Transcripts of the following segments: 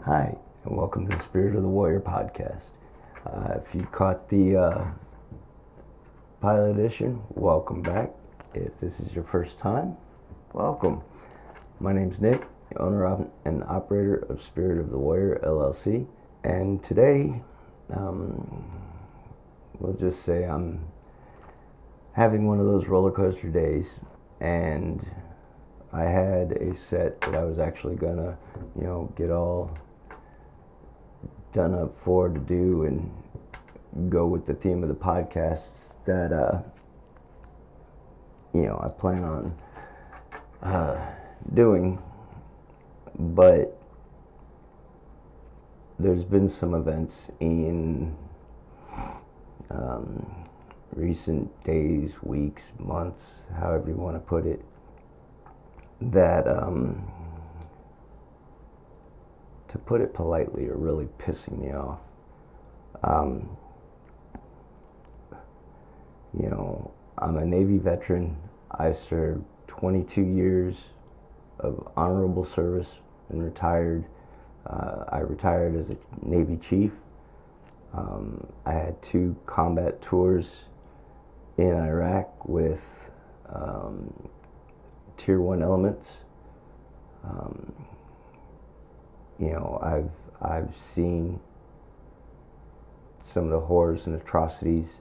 Hi, and welcome to the Spirit of the Warrior podcast. If you caught the pilot edition, welcome back. If this is your first time, welcome. My name's Nick, owner and operator of Spirit of the Warrior LLC, and today, we'll just say I'm having one of those roller coaster days, and I had a set that I was actually gonna, get all done up for to do and go with the theme of the podcasts that I plan on doing, but there's been some events in recent days, weeks, months, however you want to put it, that to put it politely, are really pissing me off. I'm a Navy veteran. I served 22 years of honorable service and retired. I retired as a Navy chief. I had 2 combat tours in Iraq with Tier 1 elements. I've seen some of the horrors and atrocities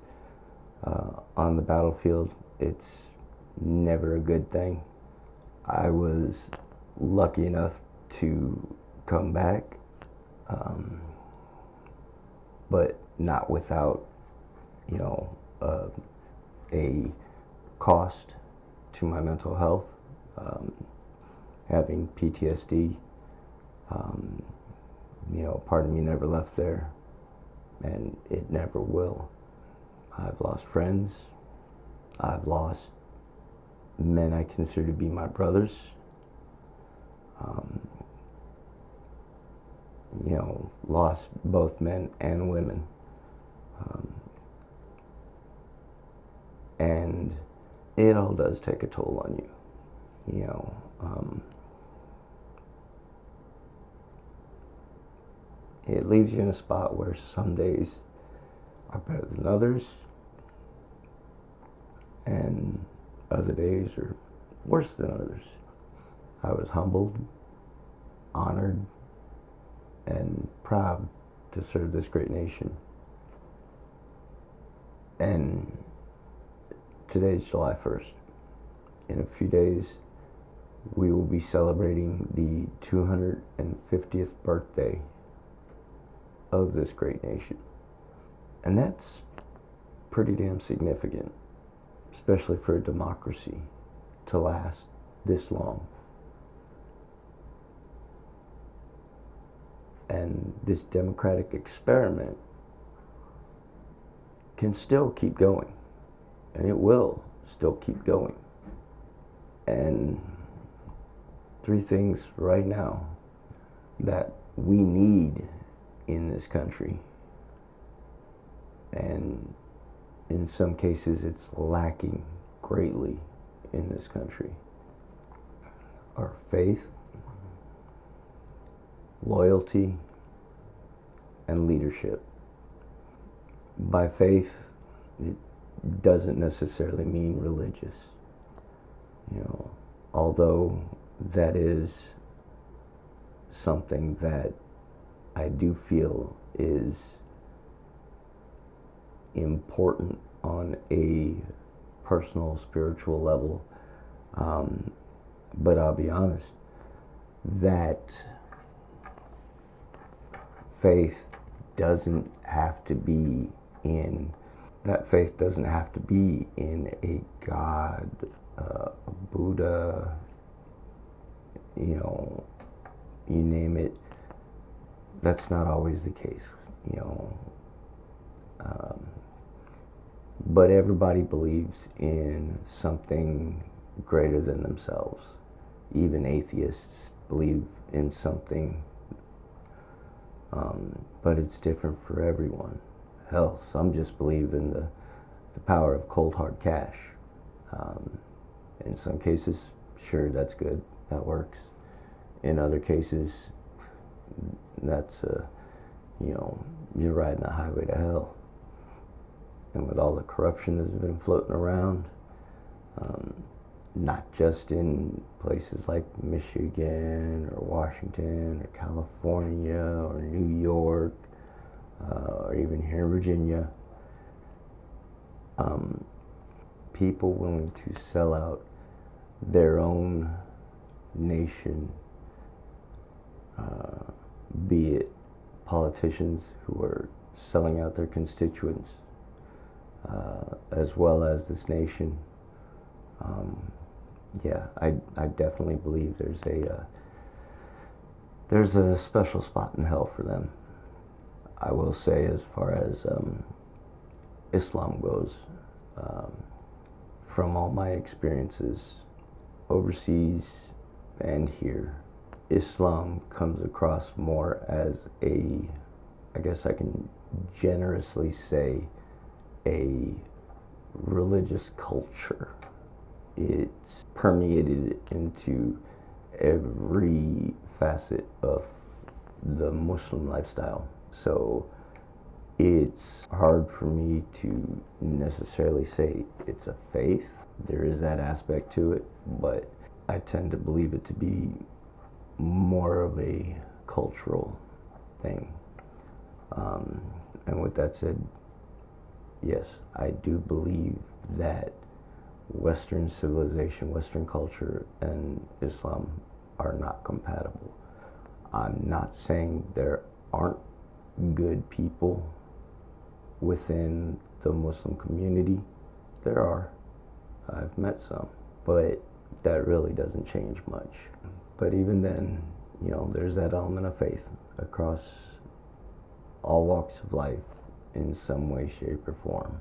on the battlefield. It's never a good thing. I was lucky enough to come back, but not without, a cost to my mental health. Having PTSD, part of me never left there, and it never will. I've lost friends. I've lost men I consider to be my brothers. Lost both men and women. And it all does take a toll on you. It leaves you in a spot where some days are better than others, and other days are worse than others. I was humbled, honored, and proud to serve this great nation. And today's July 1st. In a few days, we will be celebrating the 250th birthday of this great nation. And that's pretty damn significant, especially for a democracy to last this long. And this democratic experiment can still keep going, and it will still keep going. And 3 things right now that we need in this country, and in some cases it's lacking greatly in this country, are faith, loyalty, and leadership. By faith, it doesn't necessarily mean religious. Although that is something that I do feel is important on a personal, spiritual level. But I'll be honest, that faith doesn't have to be in a God, a Buddha, you name it. That's not always the case, but everybody believes in something greater than themselves. Even atheists believe in something, but it's different for everyone. Hell, some just believe in the power of cold hard cash. In some cases, sure, that's good, that works. In other cases, that's you're riding a highway to hell. And with all the corruption that's been floating around, not just in places like Michigan or Washington or California or New York, or even here in Virginia, people willing to sell out their own nation, be it politicians who are selling out their constituents, as well as this nation. I definitely believe there's a special spot in hell for them. I will say, as far as Islam goes, from all my experiences overseas and here, Islam comes across more as I guess I can generously say, a religious culture. It's permeated into every facet of the Muslim lifestyle. So it's hard for me to necessarily say it's a faith. There is that aspect to it, but I tend to believe it to be more of a cultural thing. And with that said, yes, I do believe that Western civilization, Western culture, and Islam are not compatible. I'm not saying there aren't good people within the Muslim community. There are. I've met some. But that really doesn't change much. But even then, there's that element of faith across all walks of life in some way, shape, or form.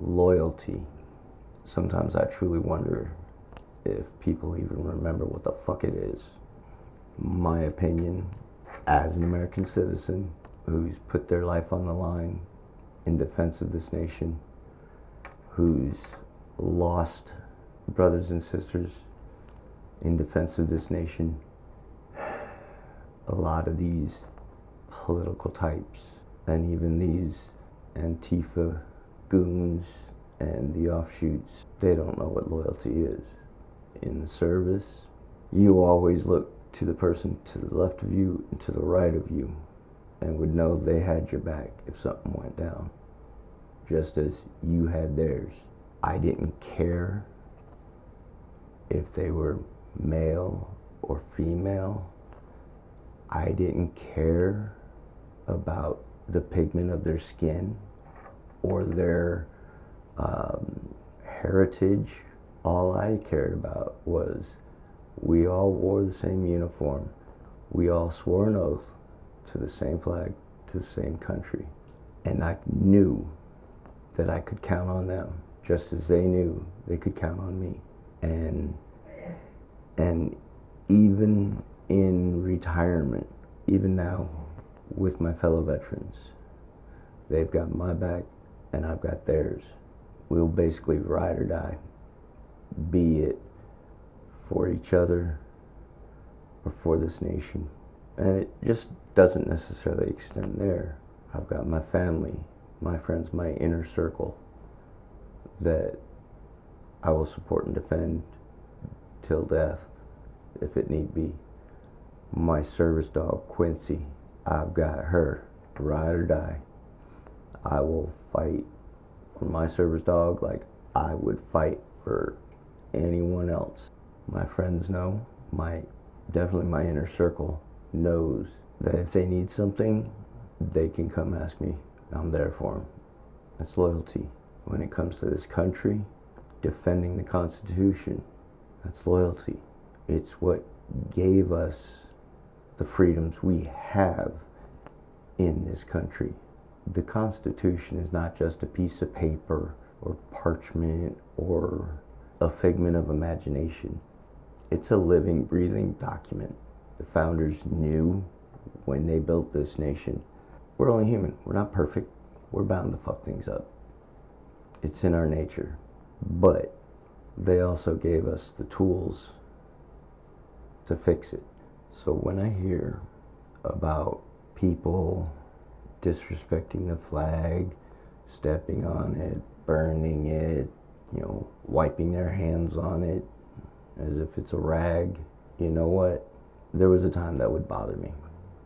Loyalty. Sometimes I truly wonder if people even remember what the fuck it is. My opinion, as an American citizen who's put their life on the line in defense of this nation, who's lost brothers and sisters in defense of this nation, a lot of these political types and even these Antifa goons and the offshoots, they don't know what loyalty is. In the service, you always look to the person to the left of you and to the right of you and would know they had your back if something went down, just as you had theirs. I didn't care if they were male or female. I didn't care about the pigment of their skin or their heritage. All I cared about was we all wore the same uniform. We all swore an oath to the same flag, to the same country. And I knew that I could count on them, just as they knew they could count on me. And even in retirement, even now with my fellow veterans, they've got my back and I've got theirs. We'll basically ride or die, be it for each other or for this nation. And it just doesn't necessarily extend there. I've got my family, my friends, my inner circle that I will support and defend till death, if it need be. My service dog, Quincy, I've got her, ride or die. I will fight for my service dog like I would fight for anyone else. My friends know, definitely my inner circle knows that if they need something, they can come ask me. I'm there for them. That's loyalty. When it comes to this country, defending the Constitution, that's loyalty. It's what gave us the freedoms we have in this country. The Constitution is not just a piece of paper or parchment or a figment of imagination. It's a living, breathing document. The founders knew when they built this nation, we're only human. We're not perfect. We're bound to fuck things up. It's in our nature. But they also gave us the tools to fix it. So when I hear about people disrespecting the flag, stepping on it, burning it, wiping their hands on it as if it's a rag. You know what? There was a time that would bother me.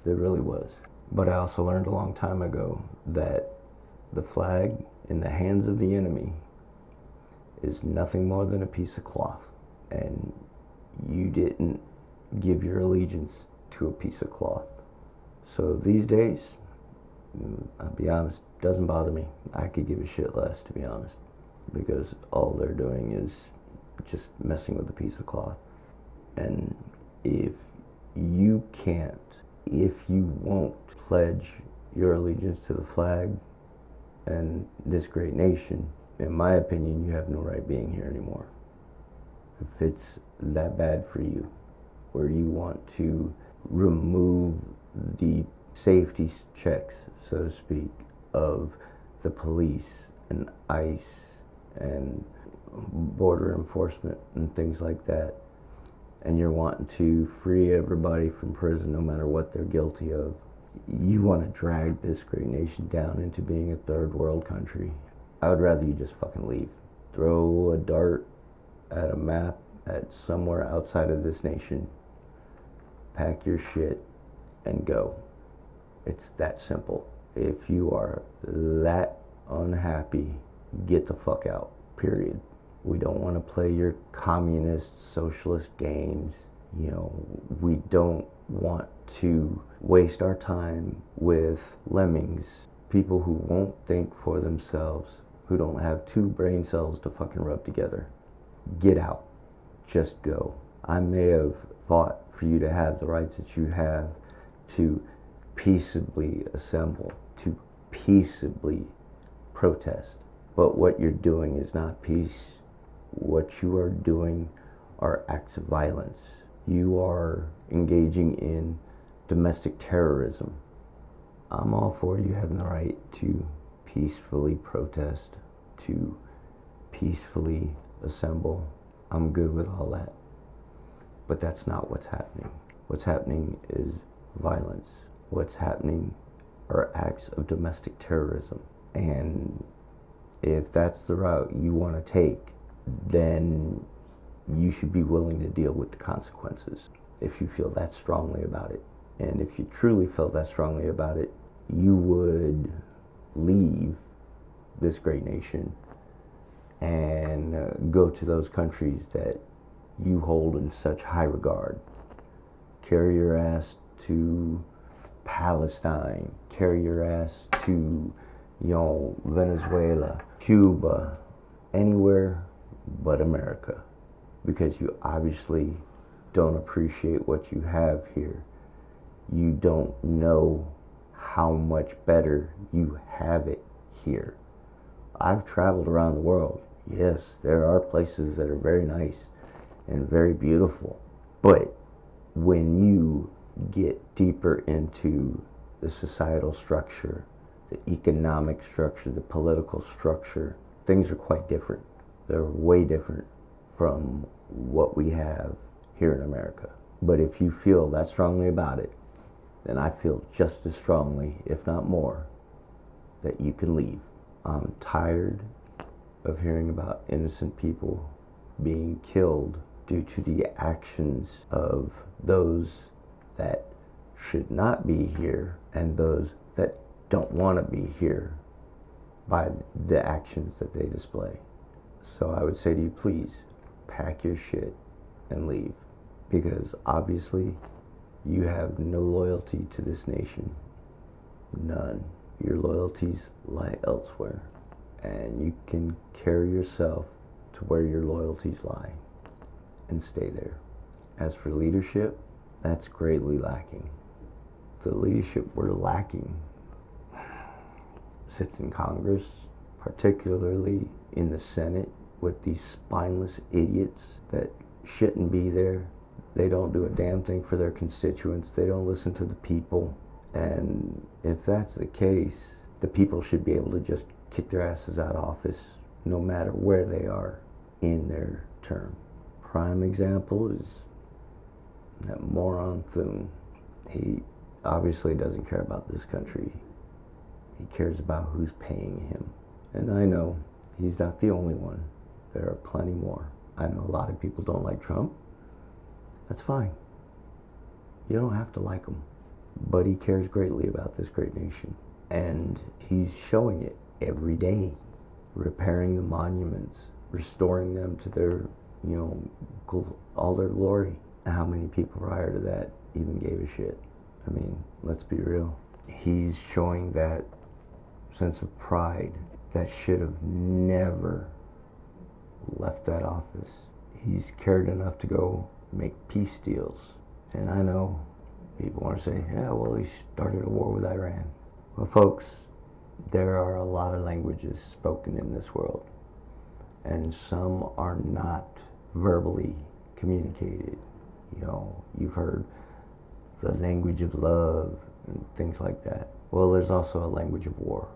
There really was. But I also learned a long time ago that the flag in the hands of the enemy is nothing more than a piece of cloth. And you didn't give your allegiance to a piece of cloth. So these days, I'll be honest, doesn't bother me. I could give a shit less, to be honest, because all they're doing is just messing with a piece of cloth. And if you can't, if you won't pledge your allegiance to the flag and this great nation, in my opinion, you have no right being here anymore. If it's that bad for you, where you want to remove the safety checks, so to speak, of the police and ICE and border enforcement and things like that, and you're wanting to free everybody from prison no matter what they're guilty of, you want to drag this great nation down into being a third world country. I would rather you just fucking leave. Throw a dart at a map at somewhere outside of this nation, pack your shit, and go. It's that simple. If you are that unhappy, get the fuck out, period. We don't want to play your communist, socialist games. We don't want to waste our time with lemmings, people who won't think for themselves, who don't have two brain cells to fucking rub together. Get out. Just go. I may have fought for you to have the rights that you have to peaceably assemble, to peaceably protest. But what you're doing is not peace. What you are doing are acts of violence. You are engaging in domestic terrorism. I'm all for you having the right to peacefully protest, to peacefully assemble. I'm good with all that. But that's not what's happening. What's happening is violence. What's happening are acts of domestic terrorism. And if that's the route you want to take, then you should be willing to deal with the consequences if you feel that strongly about it. And if you truly felt that strongly about it, you would leave this great nation and go to those countries that you hold in such high regard. Carry your ass to Palestine, carry your ass to, Venezuela, Cuba, anywhere but America, because you obviously don't appreciate what you have here. You don't know how much better you have it here. I've traveled around the world. Yes, there are places that are very nice and very beautiful, but when you get deeper into the societal structure, the economic structure, the political structure, things are quite different. They're way different from what we have here in America. But if you feel that strongly about it, then I feel just as strongly, if not more, that you can leave. I'm tired of hearing about innocent people being killed due to the actions of those that should not be here and those that don't want to be here by the actions that they display. So I would say to you, please pack your shit and leave, because obviously you have no loyalty to this nation. None. Your loyalties lie elsewhere, and you can carry yourself to where your loyalties lie and stay there. As for leadership, that's greatly lacking. The leadership we're lacking sits in Congress, particularly in the Senate, with these spineless idiots that shouldn't be there. They don't do a damn thing for their constituents. They don't listen to the people. And if that's the case, the people should be able to just kick their asses out of office no matter where they are in their term. Prime example is that moron Thune. He obviously doesn't care about this country. He cares about who's paying him. And I know he's not the only one. There are plenty more. I know a lot of people don't like Trump. That's fine. You don't have to like him. But he cares greatly about this great nation. And he's showing it every day. Repairing the monuments, restoring them to their, all their glory. How many people prior to that even gave a shit? I mean, let's be real. He's showing that sense of pride that should have never left that office. He's cared enough to go make peace deals. And I know people want to say, yeah, well, he started a war with Iran. Well, folks, there are a lot of languages spoken in this world, and some are not verbally communicated. You've heard the language of love and things like that. Well, there's also a language of war,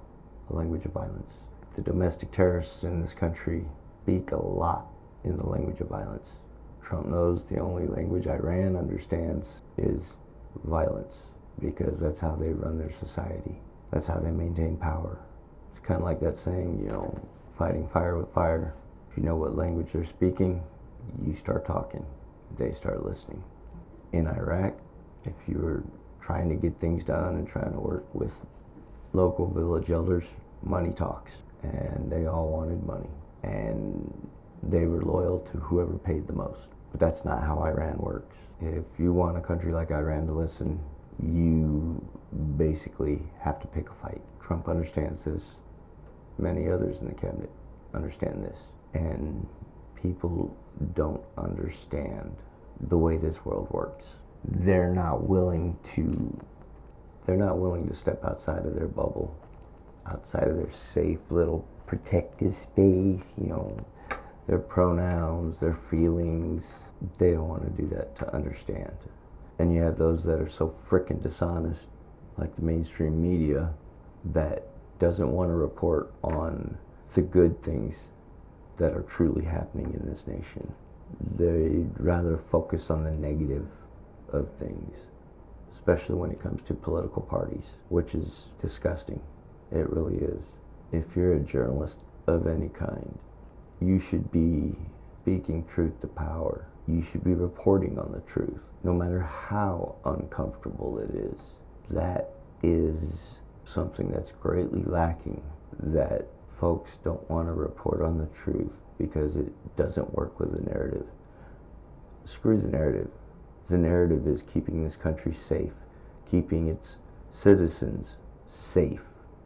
a language of violence. The domestic terrorists in this country speak a lot in the language of violence. Trump knows the only language Iran understands is violence, because that's how they run their society. That's how they maintain power. It's kind of like that saying, fighting fire with fire. If you know what language they're speaking, you start talking. They start listening. In Iraq, if you were trying to get things done and trying to work with local village elders, money talks. And they all wanted money. And they were loyal to whoever paid the most. But that's not how Iran works. If you want a country like Iran to listen, you basically have to pick a fight. Trump understands this. Many others in the cabinet understand this. And people don't understand the way this world works. They're not willing to step outside of their bubble, outside of their safe little protective space, their pronouns, their feelings. They don't want to do that to understand. And you have those that are so frickin' dishonest, like the mainstream media, that doesn't want to report on the good things that are truly happening in this nation. They'd rather focus on the negative of things, especially when it comes to political parties, which is disgusting. It really is. If you're a journalist of any kind, you should be speaking truth to power. You should be reporting on the truth, no matter how uncomfortable it is. That is something that's greatly lacking, that folks don't want to report on the truth because it doesn't work with the narrative. Screw the narrative. The narrative is keeping this country safe, keeping its citizens safe.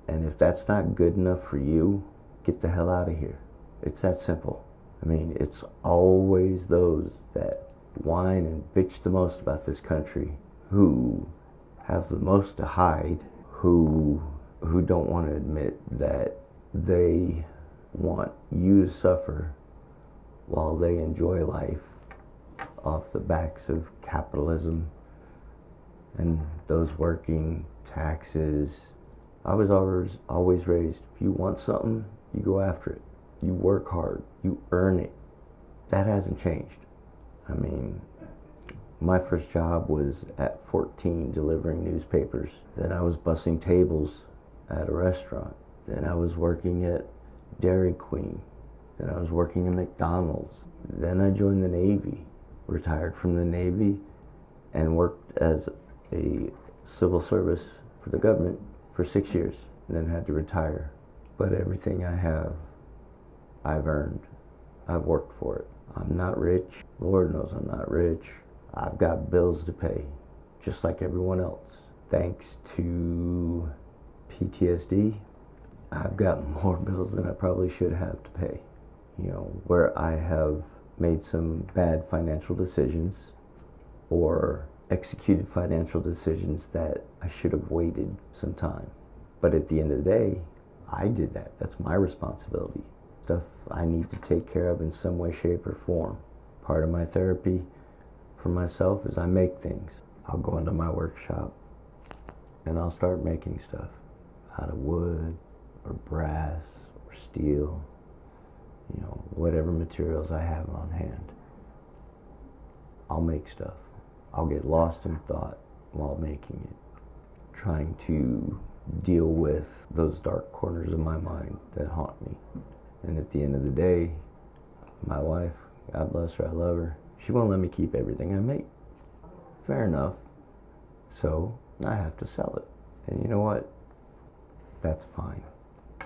And if that's not good enough for you, get the hell out of here. It's that simple. I mean, it's always those that whine and bitch the most about this country who have the most to hide, who don't want to admit that they want you to suffer while they enjoy life off the backs of capitalism and those working, taxes. I was always raised, if you want something, you go after it. You work hard, you earn it. That hasn't changed. I mean, my first job was at 14 delivering newspapers. Then I was bussing tables at a restaurant. Then I was working at Dairy Queen. Then I was working at McDonald's. Then I joined the Navy, retired from the Navy, and worked as a civil service for the government for 6 years, and then had to retire. But everything I have, I've earned. I've worked for it. I'm not rich. Lord knows I'm not rich. I've got bills to pay, just like everyone else. Thanks to PTSD, I've got more bills than I probably should have to pay. Where I have made some bad financial decisions or executed financial decisions that I should have waited some time. But at the end of the day, I did that. That's my responsibility. Stuff I need to take care of in some way, shape, or form. Part of my therapy for myself is I make things. I'll go into my workshop and I'll start making stuff out of wood or brass or steel, whatever materials I have on hand. I'll make stuff. I'll get lost in thought while making it. trying to deal with those dark corners of my mind that haunt me. And at the end of the day, my wife, God bless her, I love her, she won't let me keep everything I make. Fair enough. So I have to sell it. And you know what? That's fine.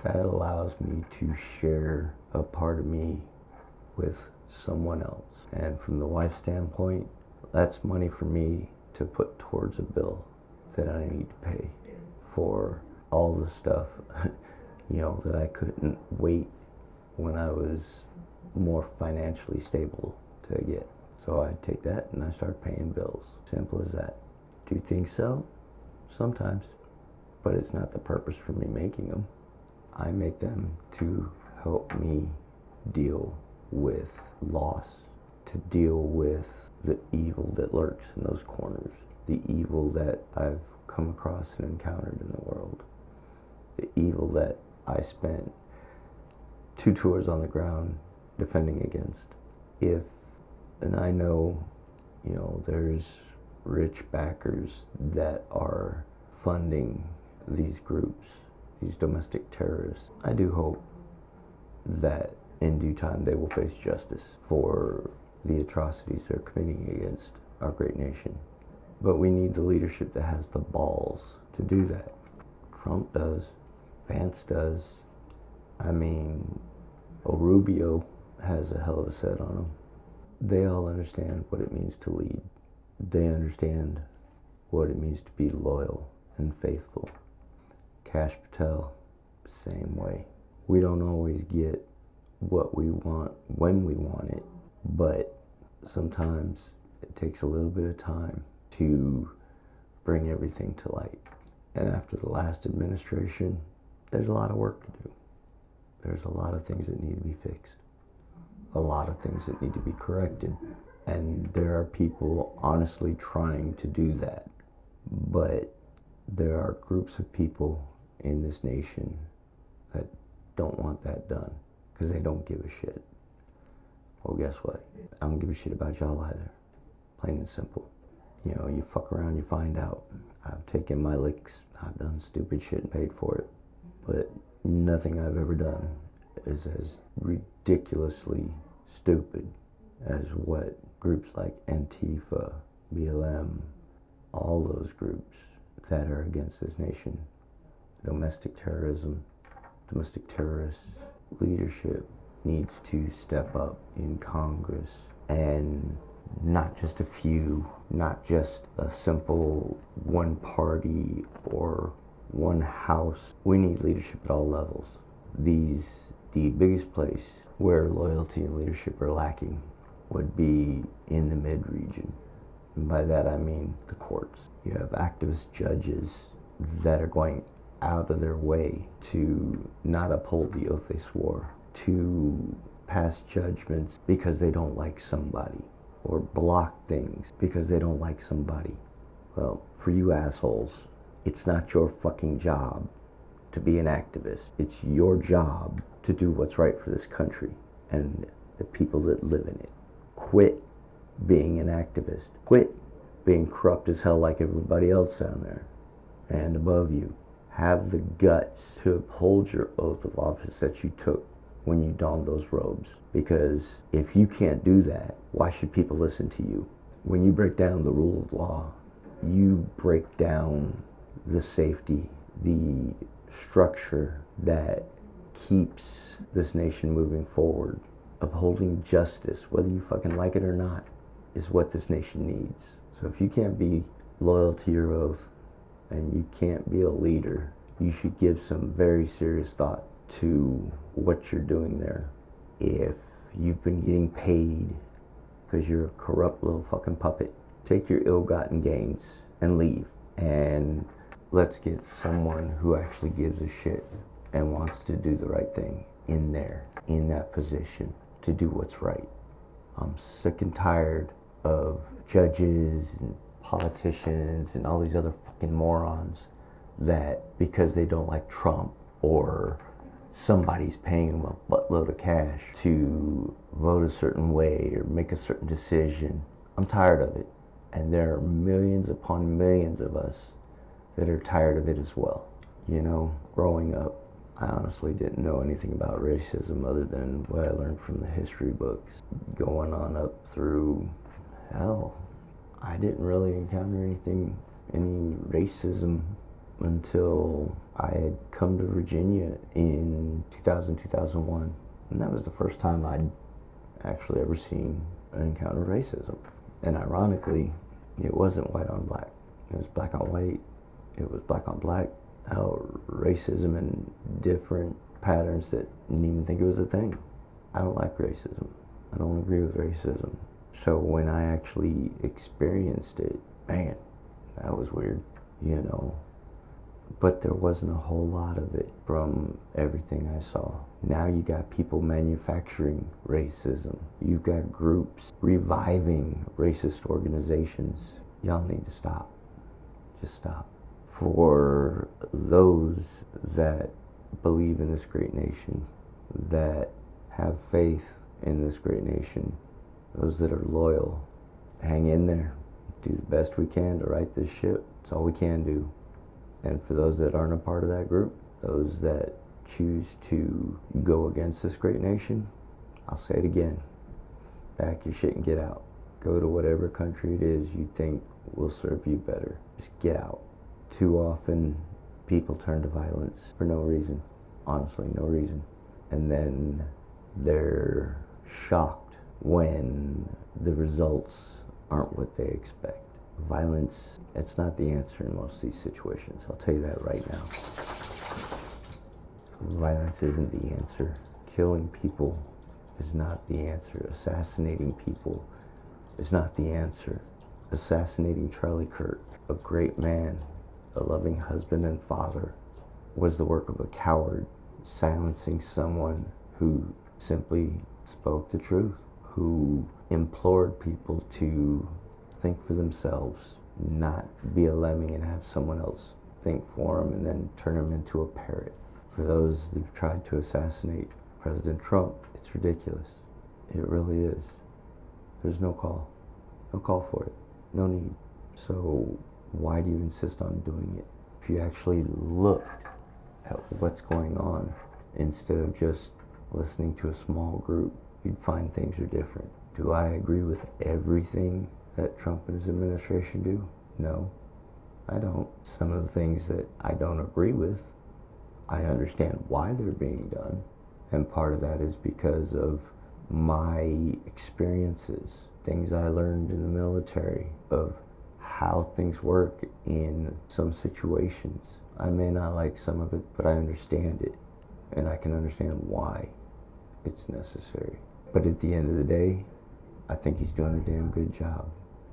That allows me to share a part of me with someone else. And from the wife's standpoint, that's money for me to put towards a bill that I need to pay for all the stuff, that I couldn't wait when I was more financially stable to get. So I take that and I start paying bills. Simple as that. Do things so? Sometimes. But it's not the purpose for me making them. I make them to help me deal with loss, to deal with the evil that lurks in those corners, the evil that I've come across and encountered in the world, the evil that I spent 2 tours on the ground defending against. And I know, there's rich backers that are funding these groups, these domestic terrorists. I do hope that in due time they will face justice for the atrocities they're committing against our great nation. But we need the leadership that has the balls to do that. Trump does. Vance does. Rubio has a hell of a set on him. They all understand what it means to lead. They understand what it means to be loyal and faithful. Kash Patel, same way. We don't always get what we want when we want it, but sometimes it takes a little bit of time to bring everything to light. And after the last administration, there's a lot of work to do. There's a lot of things that need to be fixed, a lot of things that need to be corrected. And there are people honestly trying to do that. But there are groups of people in this nation that don't want that done because they don't give a shit. Well, guess what? I don't give a shit about y'all either. Plain and simple. You fuck around, you find out. I've taken my licks. I've done stupid shit and paid for it. But nothing I've ever done is as ridiculously stupid as what groups like Antifa, BLM, all those groups that are against this nation. Domestic terrorism, domestic terrorists, leadership needs to step up in Congress, and not just a few, not just a simple one party or one house. We need leadership at all levels. The biggest place where loyalty and leadership are lacking would be in the mid-region. And by that I mean the courts. You have activist judges that are going out of their way to not uphold the oath they swore, to pass judgments because they don't like somebody, or block things because they don't like somebody. Well, for you assholes, it's not your fucking job to be an activist. It's your job to do what's right for this country and the people that live in it. Quit being an activist. Quit being corrupt as hell like everybody else down there and above you. Have the guts to uphold your oath of office that you took when you donned those robes. Because if you can't do that, why should people listen to you? When you break down the rule of law, you break down the safety, the structure that keeps this nation moving forward. Upholding justice, whether you fucking like it or not, is what this nation needs. So if you can't be loyal to your oath and you can't be a leader, you should give some very serious thought to what you're doing there. If you've been getting paid because you're a corrupt little fucking puppet, take your ill-gotten gains and leave. And let's get someone who actually gives a shit and wants to do the right thing in there, in that position, to do what's right. I'm sick and tired of judges and politicians and all these other fucking morons that because they don't like Trump or somebody's paying them a buttload of cash to vote a certain way or make a certain decision. I'm tired of it. And there are millions upon millions of us that are tired of it as well. You know, growing up, I honestly didn't know anything about racism other than what I learned from the history books. Going on up through, hell, I didn't really encounter any racism until I had come to Virginia in 2001. And that was the first time I'd actually ever seen an encounter of racism. And ironically, it wasn't white on black. It was black on white. It was black on black. How racism and different patterns that didn't even think it was a thing. I don't like racism. I don't agree with racism. So when I actually experienced it, man, that was weird, you know. But there wasn't a whole lot of it from everything I saw. Now you got people manufacturing racism. You've got groups reviving racist organizations. Y'all need to stop. Just stop. For those that believe in this great nation, that have faith in this great nation, those that are loyal, hang in there. Do the best we can to right this ship. It's all we can do. And for those that aren't a part of that group, those that choose to go against this great nation, I'll say it again, pack your shit and get out. Go to whatever country it is you think will serve you better. Just get out. Too often, people turn to violence for no reason. Honestly, no reason. And then they're shocked when the results aren't what they expect. Violence, it's not the answer in most of these situations. I'll tell you that right now. Violence isn't the answer. Killing people is not the answer. Assassinating people is not the answer. Assassinating Charlie Kirk, a great man, a loving husband and father, was the work of a coward. Silencing someone who simply spoke the truth, who implored people to think for themselves, not be a lemming and have someone else think for them and then turn them into a parrot. For those that have tried to assassinate President Trump, it's ridiculous. It really is. There's no call. No call for it. No need. So why do you insist on doing it? If you actually looked at what's going on instead of just listening to a small group, you'd find things are different. Do I agree with everything that Trump and his administration do? No, I don't. Some of the things that I don't agree with, I understand why they're being done. And part of that is because of my experiences, things I learned in the military, of how things work in some situations. I may not like some of it, but I understand it. And I can understand why it's necessary. But at the end of the day, I think he's doing a damn good job.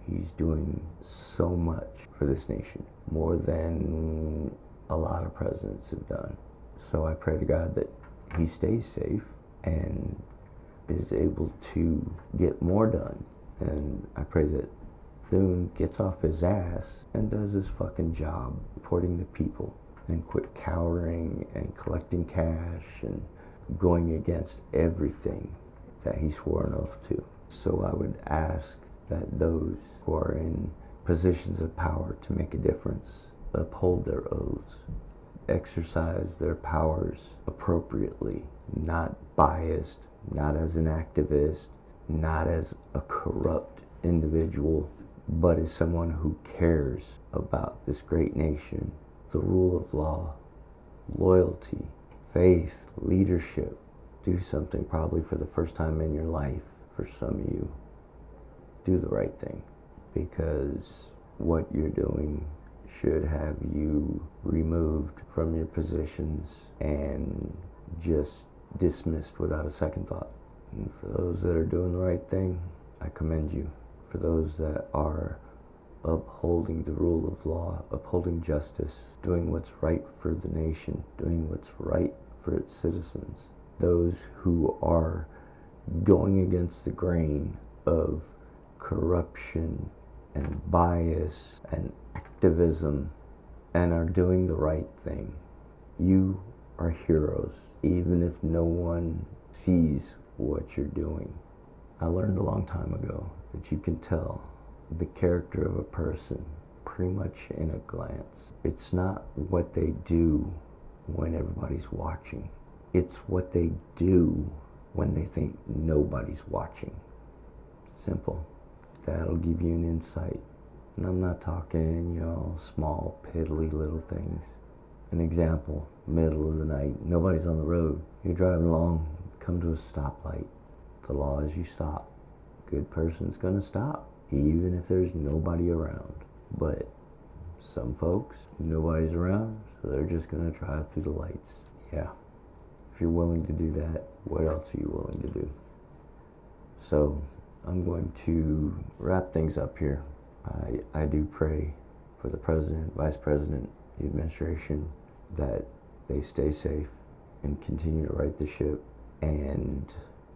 He's doing so much for this nation, more than a lot of presidents have done. So I pray to God that he stays safe and is able to get more done. And I pray that Thune gets off his ass and does his fucking job, supporting the people, and quit cowering and collecting cash and going against everything that he swore an oath to. So I would ask that those who are in positions of power to make a difference uphold their oaths, exercise their powers appropriately, not biased, not as an activist, not as a corrupt individual, but as someone who cares about this great nation, the rule of law, loyalty, faith, leadership. Do something probably for the first time in your life. For some of you, do the right thing, because what you're doing should have you removed from your positions and just dismissed without a second thought. And for those that are doing the right thing, I commend you. For those that are upholding the rule of law, upholding justice, doing what's right for the nation, doing what's right for its citizens, those who are going against the grain of corruption and bias and activism and are doing the right thing. You are heroes, even if no one sees what you're doing. I learned a long time ago that you can tell the character of a person pretty much in a glance. It's not what they do when everybody's watching. It's what they do when they think nobody's watching. Simple. That'll give you an insight. And I'm not talking, small, piddly little things. An example, middle of the night, nobody's on the road. You're driving along, come to a stoplight. The law is you stop. Good person's gonna stop, even if there's nobody around. But some folks, nobody's around, so they're just gonna drive through the lights. Yeah, if you're willing to do that, what else are you willing to do? So I'm going to wrap things up here. I do pray for the president, vice president, the administration, that they stay safe and continue to right the ship and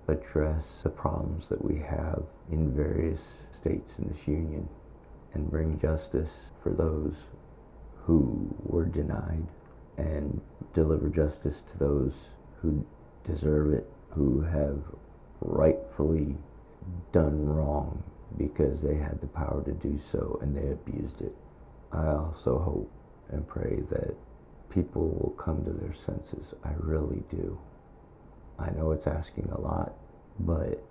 address the problems that we have in various states in this union and bring justice for those who were denied and deliver justice to those who deserve it, who have rightfully done wrong because they had the power to do so and they abused it. I also hope and pray that people will come to their senses. I really do. I know it's asking a lot, but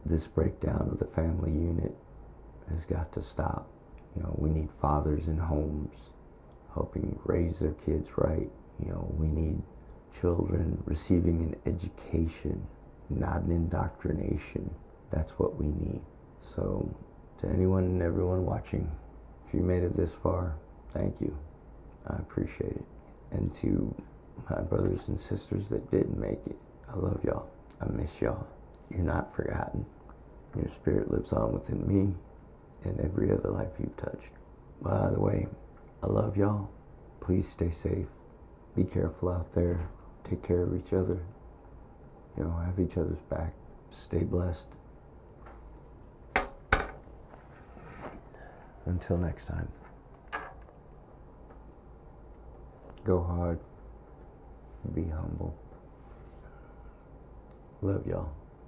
this breakdown of the family unit has got to stop. We need fathers in homes helping raise their kids right. We need children receiving an education, not an indoctrination. That's what we need. So to anyone and everyone watching, if you made it this far, thank you. I appreciate it. And to my brothers and sisters that didn't make it, I love y'all. I miss y'all. You're not forgotten. Your spirit lives on within me and every other life you've touched. By the way, I love y'all. Please stay safe. Be careful out there. Take care of each other. Have each other's back. Stay blessed. Until next time. Go hard. Be humble. Love y'all.